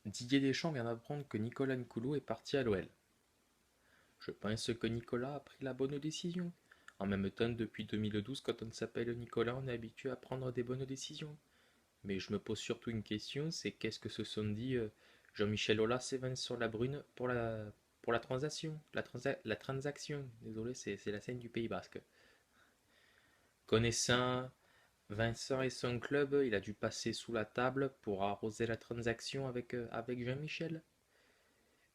Didier Deschamps vient d'apprendre que Nicolas Nkoulou est parti à l'OL. Je pense que Nicolas a pris la bonne décision. En même temps, depuis 2012, quand on s'appelle Nicolas, on est habitué à prendre des bonnes décisions. Mais je me pose surtout une question, c'est qu'est-ce que se sont dit Jean-Michel Aulas et Vincent Labrune pour la transaction. La transaction, désolé, c'est la scène du Pays Basque. Connaissant Vincent et son club, il a dû passer sous la table pour arroser la transaction avec Jean-Michel.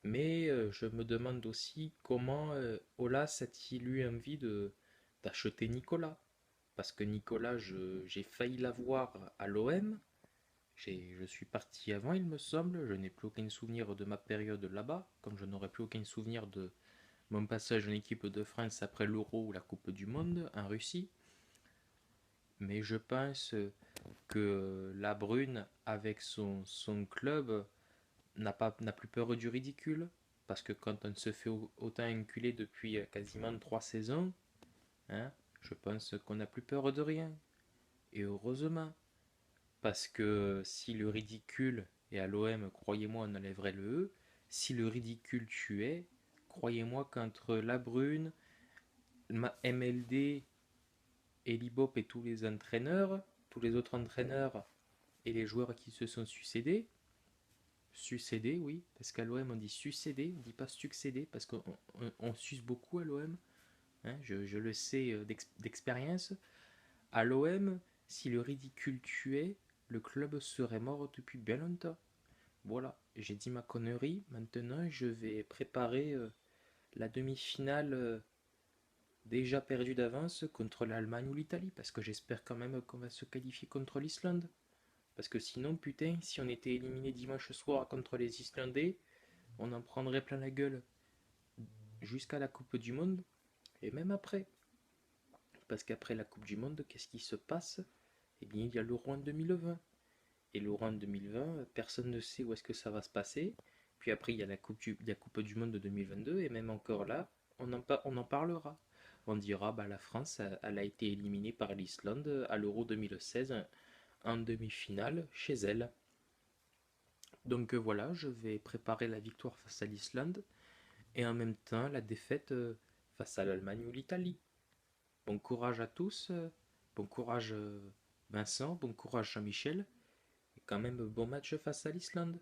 Mais je me demande aussi comment Olas a-t-il eu envie d'acheter Nicolas. Parce que Nicolas, j'ai failli l'avoir à l'OM. Je suis parti avant, il me semble. Je n'ai plus aucun souvenir de ma période là-bas, comme je n'aurai plus aucun souvenir de mon passage en équipe de France après l'Euro ou la Coupe du Monde en Russie. Mais je pense que la Brune, avec son club, n'a plus peur du ridicule. Parce que quand on se fait autant enculer depuis quasiment 3 saisons, hein, je pense qu'on n'a plus peur de rien. Et heureusement. Parce que si le ridicule, et à l'OM, croyez-moi, on enlèverait le E, si le ridicule tuait, croyez-moi qu'entre la Brune, MLD, et l'IBOP et tous les autres entraîneurs et les joueurs qui se sont succédés, oui, parce qu'à l'OM on dit succéder, on dit pas succéder, parce qu'on suce beaucoup à l'OM, hein, je le sais d'expérience. À l'OM, si le ridicule tuait, le club serait mort depuis bien longtemps. Voilà, j'ai dit ma connerie, maintenant je vais préparer la demi-finale déjà perdue d'avance contre l'Allemagne ou l'Italie, parce que j'espère quand même qu'on va se qualifier contre l'Islande. Parce que sinon, putain, si on était éliminé dimanche soir contre les Islandais, on en prendrait plein la gueule jusqu'à la Coupe du Monde et même après. Parce qu'après la Coupe du Monde, qu'est-ce qui se passe? Eh bien, il y a l'Euro en 2020. Et l'Euro en 2020, personne ne sait où est-ce que ça va se passer. Puis après, il y a la coupe du Monde de 2022, et même encore là, on en parlera. On dira, bah, la France, elle a été éliminée par l'Islande à l'Euro 2016 en demi-finale chez elle. Donc voilà, je vais préparer la victoire face à l'Islande et en même temps la défaite face à l'Allemagne ou l'Italie. Bon courage à tous, bon courage Vincent, bon courage Jean-Michel, et quand même bon match face à l'Islande.